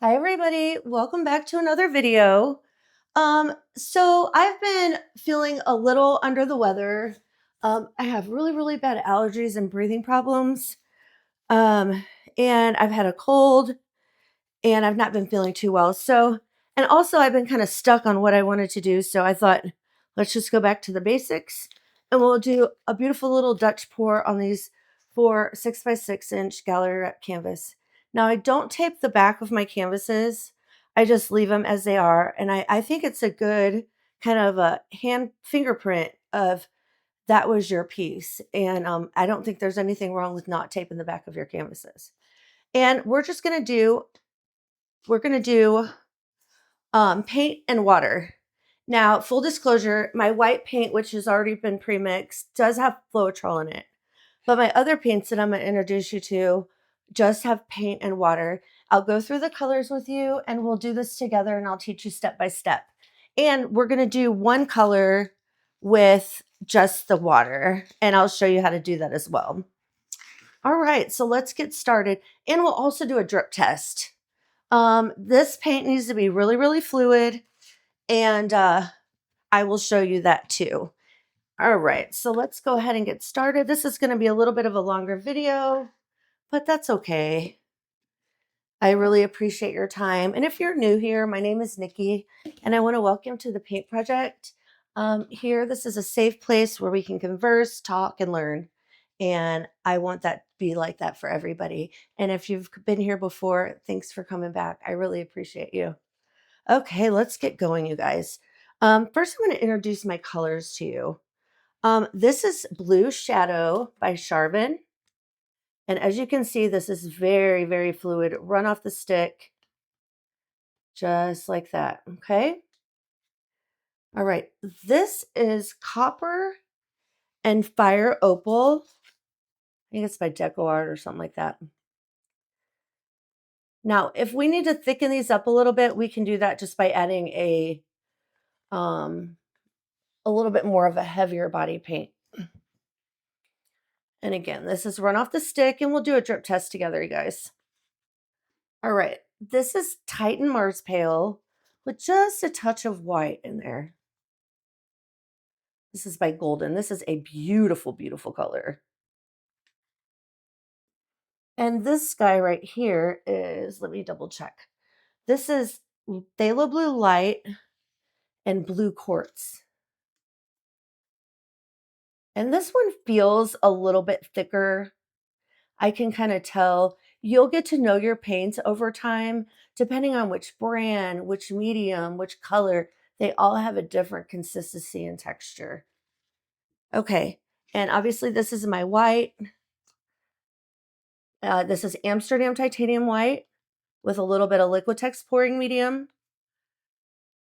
Hi everybody, welcome back to another video. So I've been feeling a little under the weather. I have really bad allergies and breathing problems. Um, and I've had a cold and I've not been feeling too well. And also I've been kind of stuck on what I wanted to do. So I thought, let's just go back to the basics and we'll do a beautiful little Dutch pour on these 4 6x6 inch gallery wrap canvas. Now I don't tape the back of my canvases. I just leave them as they are. And I think it's a good kind of a hand fingerprint of that was your piece. And I don't think there's anything wrong with not taping the back of your canvases. And we're going to do paint and water. Now, full disclosure, my white paint, which has already been pre-mixed, does have Floetrol in it. But my other paints that I'm going to introduce you to just have paint and water. I'll go through the colors with you and we'll do this together and I'll teach you step by step. And we're going to do one color with just the water and I'll show you how to do that as well. All right, so let's get started. And we'll also do a drip test. This paint needs to be really fluid and I will show you that too. All right, so let's go ahead and get started. This is going to be a little bit of a longer video, but that's okay. I really appreciate your time. And if you're new here, my name is Niki and I want to welcome to the Paint Project. Here, this is a safe place where we can converse, talk, and learn. And I want that to be like that for everybody. And if you've been here before, thanks for coming back. I really appreciate you. Okay, let's get going, you guys. First, I'm going to introduce my colors to you. This is Blue Shadow by Sheridan. And as you can see, this is very fluid. Run off the stick, just like that, okay? All right, this is Copper and Fire Opal. I think it's by Deco Art or something like that. Now, if we need to thicken these up a little bit, we can do that just by adding a little bit more of a heavier body paint. And again, this is Run Off the Stick, and we'll do a drip test together, you guys. All right, this is Titan Mars Pale with just a touch of white in there. This is by Golden. This is a beautiful color. And this guy right here is, let me double check. This is Phthalo Blue Light and Blue Quartz. And this one feels a little bit thicker. I can kind of tell. You'll get to know your paints over time, depending on which brand, which medium, which color. They all have a different consistency and texture. Okay, and obviously this is my white. This is Amsterdam Titanium White with a little bit of Liquitex pouring medium,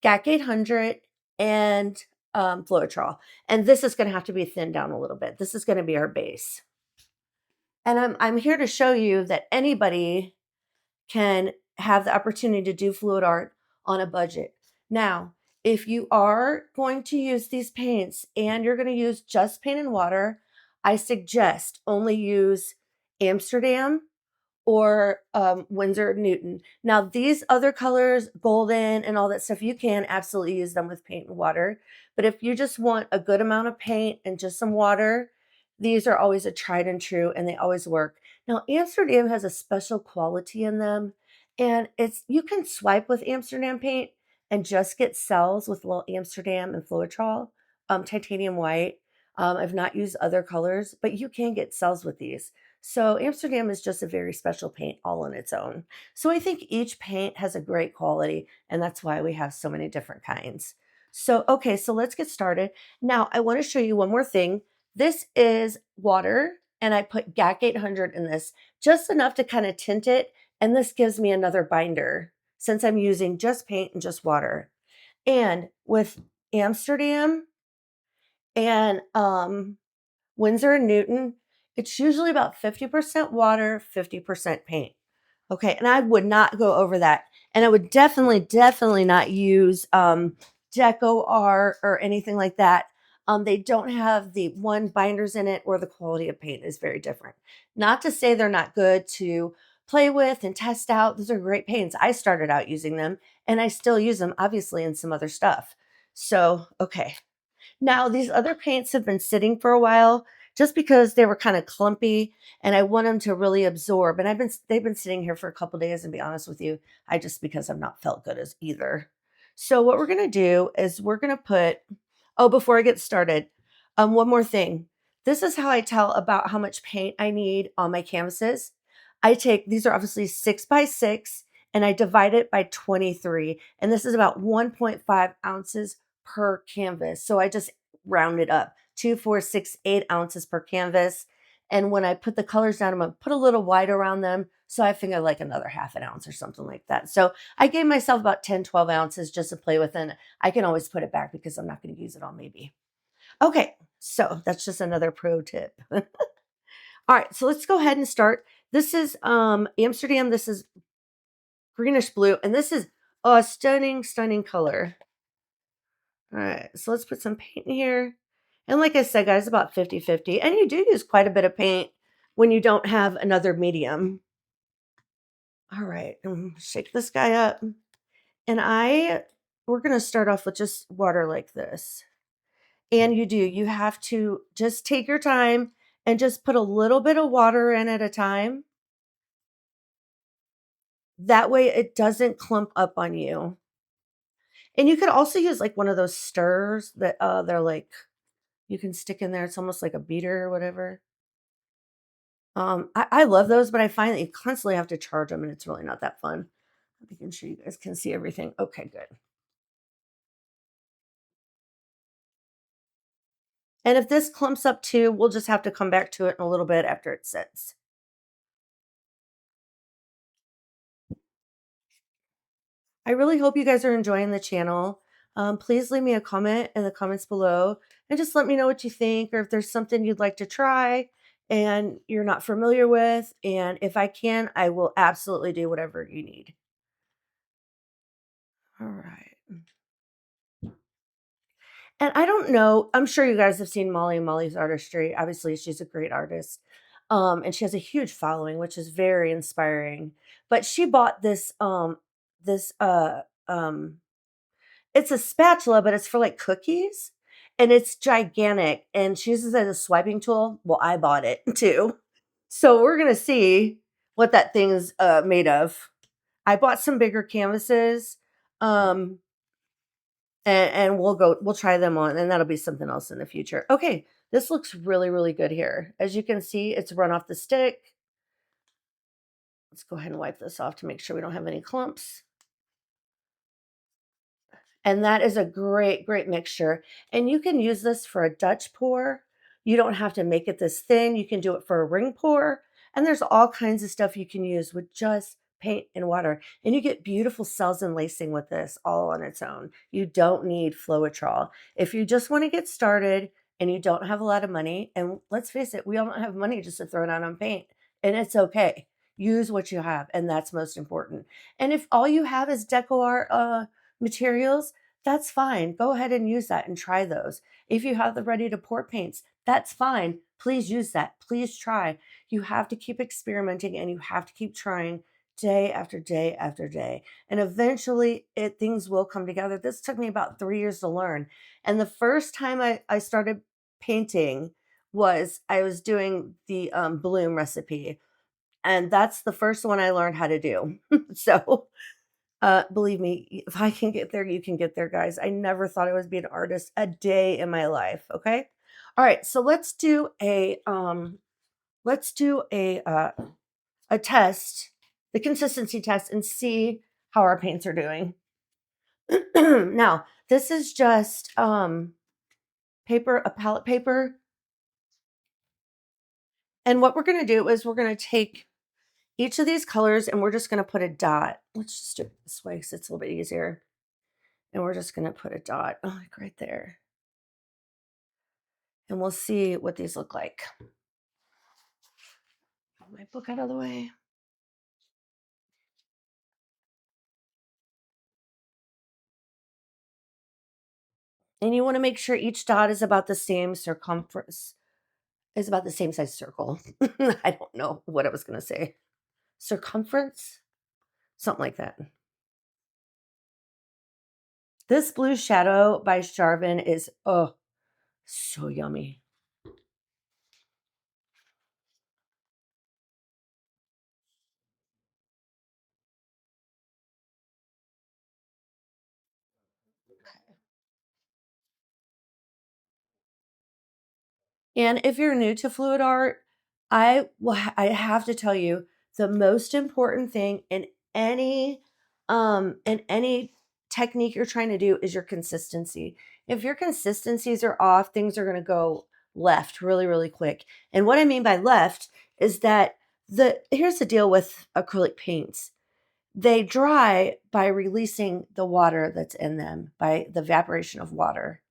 GAC 800, and Floetrol. And this is going to have to be thinned down a little bit. This is going to be our base. And I'm here to show you that anybody can have the opportunity to do fluid art on a budget. Now, if you are going to use these paints and you're going to use just paint and water, I suggest only use Amsterdam or Winsor Newton. Now, these other colors, Golden and all that stuff, you can absolutely use them with paint and water. But if you just want a good amount of paint and just some water, these are always a tried and true and they always work. Now, Amsterdam has a special quality in them, and you can swipe with Amsterdam paint and just get cells with little Amsterdam and Floetrol, titanium white. I've not used other colors, but you can get cells with these. So Amsterdam is just a very special paint all on its own. So I think each paint has a great quality, and that's why we have so many different kinds. So, okay, so let's get started. Now, I want to show you one more thing. This is water, and I put GAC 800 in this, just enough to kind of tint it, and this gives me another binder since I'm using just paint and just water. And with Amsterdam and Winsor and Newton, it's usually about 50% water, 50% paint. Okay, and I would not go over that. And I would definitely not use Deco Art or anything like that. They don't have the one binders in it or the quality of paint is very different. Not to say they're not good to play with and test out. Those are great paints. I started out using them and I still use them, obviously, in some other stuff. So, okay. Now, these other paints have been sitting for a while just because they were kind of clumpy and I want them to really absorb. And they've been sitting here for a couple days, and be honest with you, I just because I've not felt good as either. So what we're going to do is we're going to put, oh, before I get started, one more thing. This is how I tell about how much paint I need on my canvases. I take, these are obviously 6 by 6, and I divide it by 23. And this is about 1.5 ounces per canvas. So I just round it up, 2, 4, 6, 8 ounces per canvas. And when I put the colors down, I'm going to put a little white around them. So I think I like another half an ounce or something like that. So I gave myself about 10, 12 ounces just to play with. And I can always put it back because I'm not going to use it all maybe. Okay, so that's just another pro tip. All right, so let's go ahead and start. This is Amsterdam. This is greenish blue, and this is a stunning, stunning color. All right, so let's put some paint in here. And like I said, guys, about 50-50. And you do use quite a bit of paint when you don't have another medium. All right, shake this guy up. And we're going to start off with just water like this. And you have to just take your time and just put a little bit of water in at a time. That way it doesn't clump up on you. And you could also use like one of those stirrers that they're like, you can stick in there. It's almost like a beater or whatever. I love those, but I find that you constantly have to charge them and it's really not that fun. Making sure you guys can see everything. Okay, good. And if this clumps up too, we'll just have to come back to it in a little bit after it sits. I really hope you guys are enjoying the channel. Please leave me a comment in the comments below and just let me know what you think, or if there's something you'd like to try and you're not familiar with. And if I can, I will absolutely do whatever you need. All right. And I don't know, I'm sure you guys have seen Molly and Molly's artistry. Obviously, she's a great artist. And she has a huge following, which is very inspiring. But she bought this it's a spatula, but it's for like cookies. And it's gigantic. And she uses it as a swiping tool. Well, I bought it too. So we're gonna see what that thing's made of. I bought some bigger canvases. Um, and we'll try them on, and that'll be something else in the future. Okay, this looks really, really good here. As you can see, it's run off the stick. Let's go ahead and wipe this off to make sure we don't have any clumps. And that is a great, great mixture. And you can use this for a Dutch pour. You don't have to make it this thin. You can do it for a ring pour. And there's all kinds of stuff you can use with just paint and water. And you get beautiful cells and lacing with this all on its own. You don't need Floetrol. If you just want to get started and you don't have a lot of money, and let's face it, we all don't have money just to throw down on paint. And it's okay. Use what you have, and that's most important. And if all you have is deco art materials, that's fine. Go ahead and use that and try those. If you have the ready to pour paints, that's fine. Please use that. Please try. You have to keep experimenting and you have to keep trying day after day after day. And eventually things will come together. This took me about 3 years to learn. And the first time I started painting was I was doing the bloom recipe. And that's the first one I learned how to do. So believe me, if I can get there, you can get there, guys. I never thought I was be an artist a day in my life. Okay. All right. So let's do a test, the consistency test, and see how our paints are doing. Now, this is just paper, a palette paper. And what we're going to do is we're going to take each of these colors and we're just going to put a dot. Let's just do it this way because it's a little bit easier. And we're just going to put a dot like right there. And we'll see what these look like. Put my book out of the way. And you want to make sure each dot is about the same circumference, is about the same size circle. I don't know what I was going to say. circumference, something like that. This blue shadow by Sheridan is, oh, so yummy. And if you're new to fluid art, I have to tell you the most important thing in any technique you're trying to do is your consistency. If your consistencies are off, things are going to go left really really quick. And what I mean by left is that the here's the deal with acrylic paints. They dry by releasing the water that's in them, by the evaporation of water.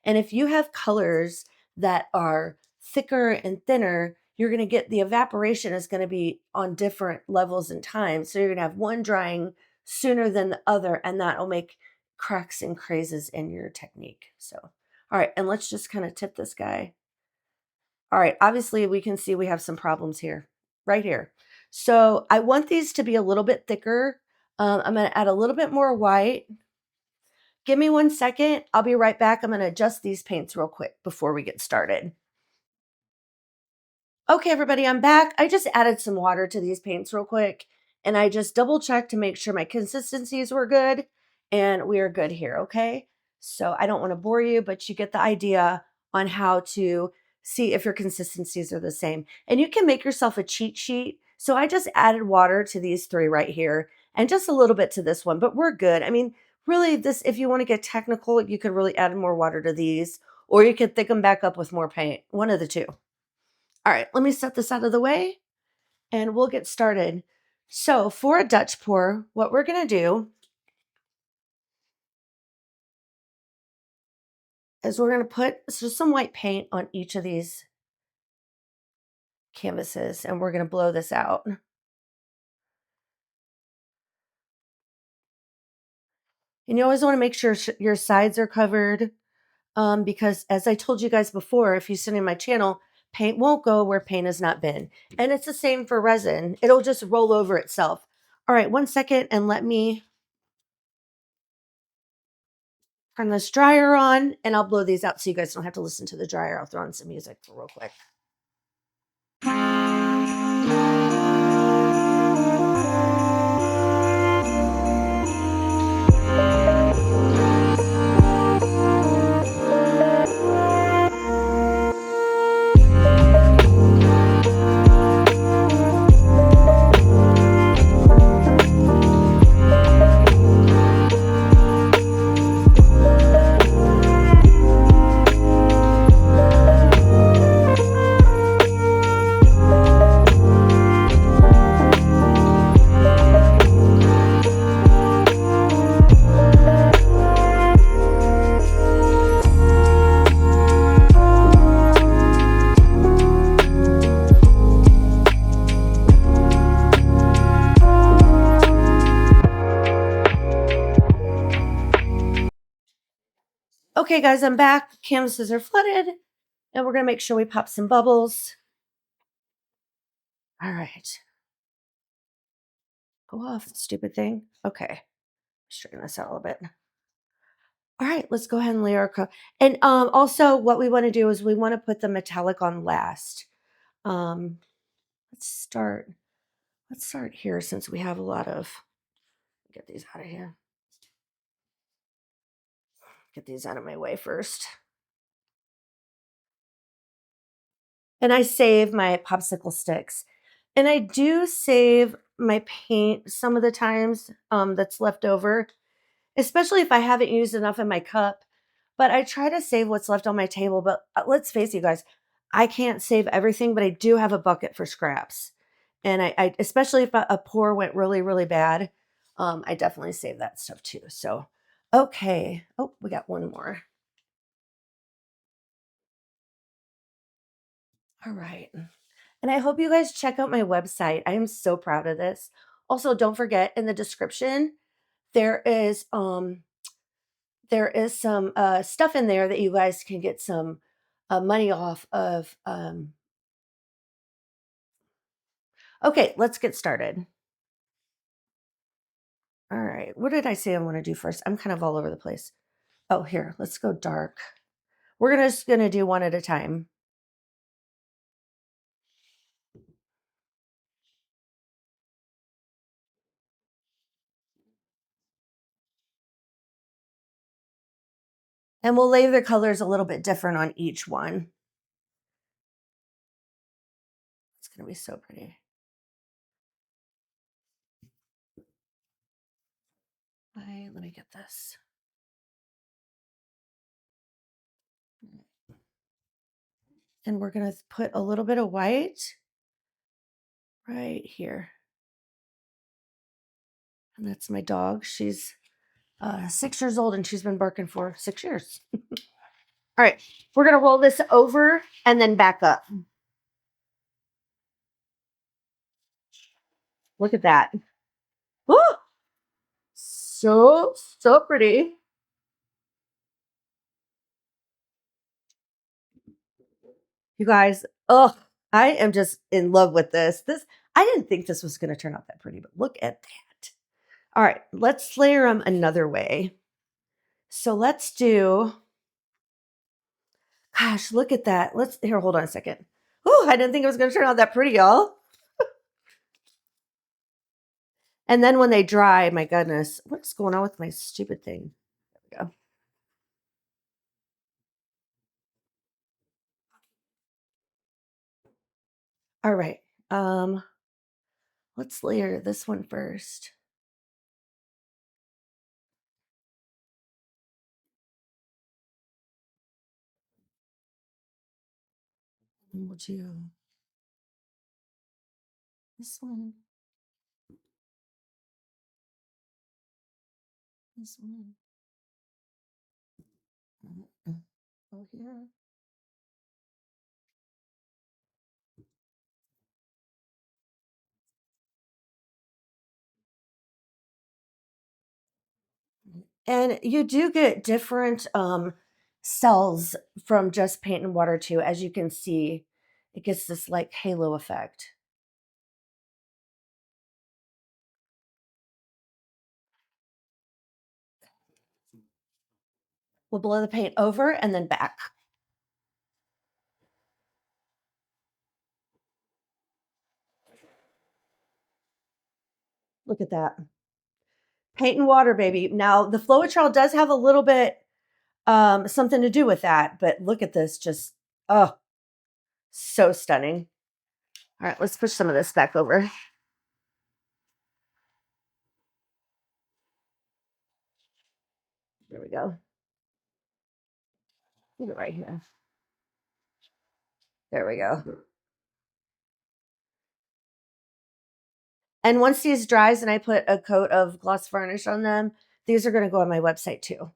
And if you have colors that are thicker and thinner, you're going to get the evaporation is going to be on different levels and time. So you're going to have one drying sooner than the other, and that will make cracks and crazes in your technique. So, all right, and let's just kind of tip this guy. All right, obviously we can see we have some problems here, right here. So I want these to be a little bit thicker. I'm going to add a little bit more white. Give me 1 second. I'll be right back. I'm going to adjust these paints real quick before we get started. Okay, everybody, I'm back. I just added some water to these paints real quick, and I just double checked to make sure my consistencies were good, and we are good here, okay? So I don't want to bore you, but you get the idea on how to see if your consistencies are the same. And you can make yourself a cheat sheet. So I just added water to these three right here, and just a little bit to this one, but we're good. I mean, really, this, if you want to get technical, you could really add more water to these, or you could thick them back up with more paint, one of the two. All right, let me set this out of the way and we'll get started. So for a Dutch pour, what we're going to do is we're going to put just some white paint on each of these canvases and we're going to blow this out. And you always want to make sure your sides are covered because as I told you guys before, if you sit in my channel, paint won't go where paint has not been. And it's the same for resin. It'll just roll over itself. All right, 1 second and let me turn this dryer on and I'll blow these out so you guys don't have to listen to the dryer. I'll throw on some music for real quick. Okay, guys, I'm back. Canvases are flooded, and we're going to make sure we pop some bubbles. All right. Go off, stupid thing. Okay. Straighten this out a little bit. All right, let's go ahead and layer our coat. And also, what we want to do is we want to put the metallic on last. Um, let's start. Let's start here since we have a lot of. Get these out of here. Get these out of my way first. And I save my popsicle sticks. And I do save my paint some of the times that's left over, especially if I haven't used enough in my cup. But I try to save what's left on my table. But let's face it, you guys, I can't save everything, but I do have a bucket for scraps. And I especially if a pour went really, really bad, I definitely save that stuff too. So, okay. Oh, we got one more. All right. And I hope you guys check out my website. I am so proud of this. Also, don't forget in the description, there is some stuff in there that you guys can get some money off of. Okay, let's get started. All right. What did I say I want to do first? I'm kind of all over the place. Oh, here, let's go dark. We're just going to do one at a time. And we'll lay the colors a little bit different on each one. It's going to be so pretty. Let me get this. And we're going to put a little bit of white right here. And that's my dog. She's 6 years old and she's been barking for 6 years. All right, we're going to roll this over and then back up. Look at that. Oh, so pretty. You guys, oh, I am just in love with this. I didn't think this was going to turn out that pretty, but look at that. All right, let's layer them another way. So let's do, gosh, look at that. Here, hold on a second. Oh, I didn't think it was going to turn out that pretty, y'all. And then when they dry, my goodness, what's going on with my stupid thing? There we go. All right. Let's layer this one first. And we'll do this one. This one. Oh, here. And you do get different cells from just paint and water too. As you can see, it gets this like halo effect. We'll blow the paint over and then back. Look at that. Paint and water, baby. Now, the Floetrol does have a little bit something to do with that, but look at this. Just, oh, so stunning. All right, let's push some of this back over. There we go. Leave it right here. There we go. And once these dries and I put a coat of gloss varnish on them, these are going to go on my website too.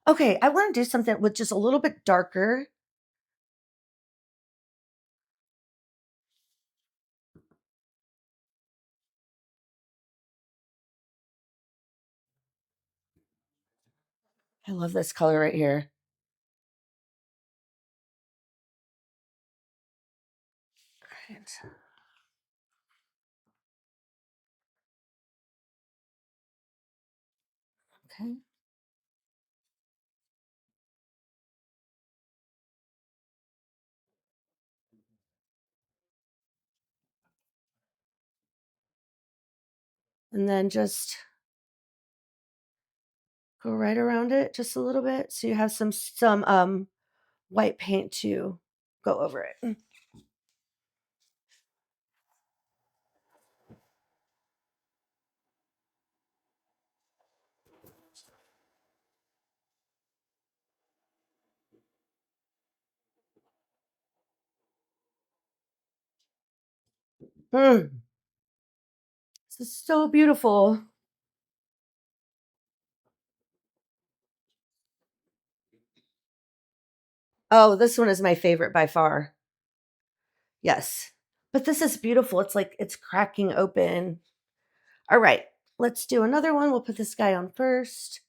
Okay, I want to do something with just a little bit darker. I love this color right here. Right. Okay. And then just go right around it just a little bit so you have some white paint to go over it. Mm. This is so beautiful. Oh, this one is my favorite by far. Yes. But this is beautiful. It's like it's cracking open. All right. Let's do another one. We'll put this guy on first.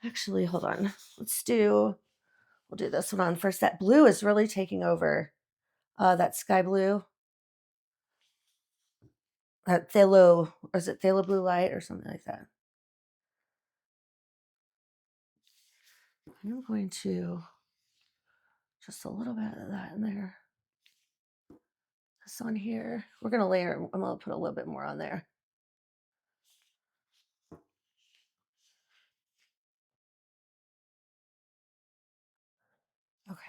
Actually, hold on. We'll do this one on first. That blue is really taking over. That sky blue. That phthalo, or is it phthalo blue light or something like that? I'm going to just a little bit of that in there. This on here. We're going to layer, I'm going to put a little bit more on there. Okay.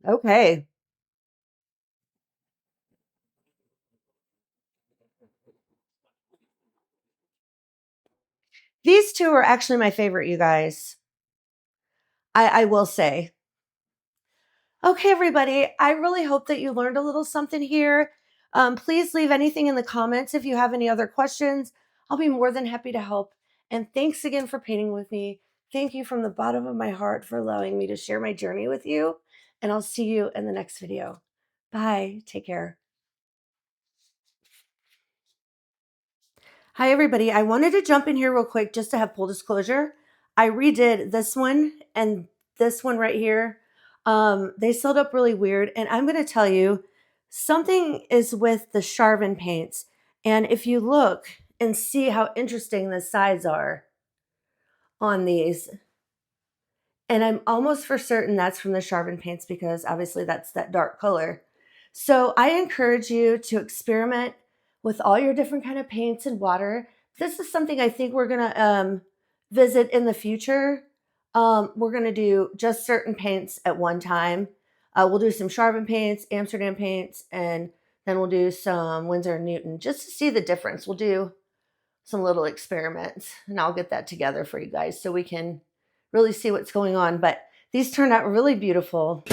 Okay. These two are actually my favorite, you guys. I will say. Okay, everybody, I really hope that you learned a little something here. Please leave anything in the comments if you have any other questions. I'll be more than happy to help. And thanks again for painting with me. Thank you from the bottom of my heart for allowing me to share my journey with you. And I'll see you in the next video. Bye. Take care. Hi, everybody. I wanted to jump in here real quick just to have full disclosure. I redid this one and this one right here. They sealed up really weird. And I'm going to tell you, something is with the Sheridan paints. And if you look and see how interesting the sides are on these, and I'm almost for certain that's from the Sheridan paints because obviously that's that dark color. So I encourage you to experiment with all your different kind of paints and water. This is something I think we're gonna visit in the future. We're gonna do just certain paints at one time. We'll do some Sheridan paints, Amsterdam paints, and then we'll do some Winsor & Newton just to see the difference. We'll do some little experiments and I'll get that together for you guys so we can really see what's going on. But these turned out really beautiful.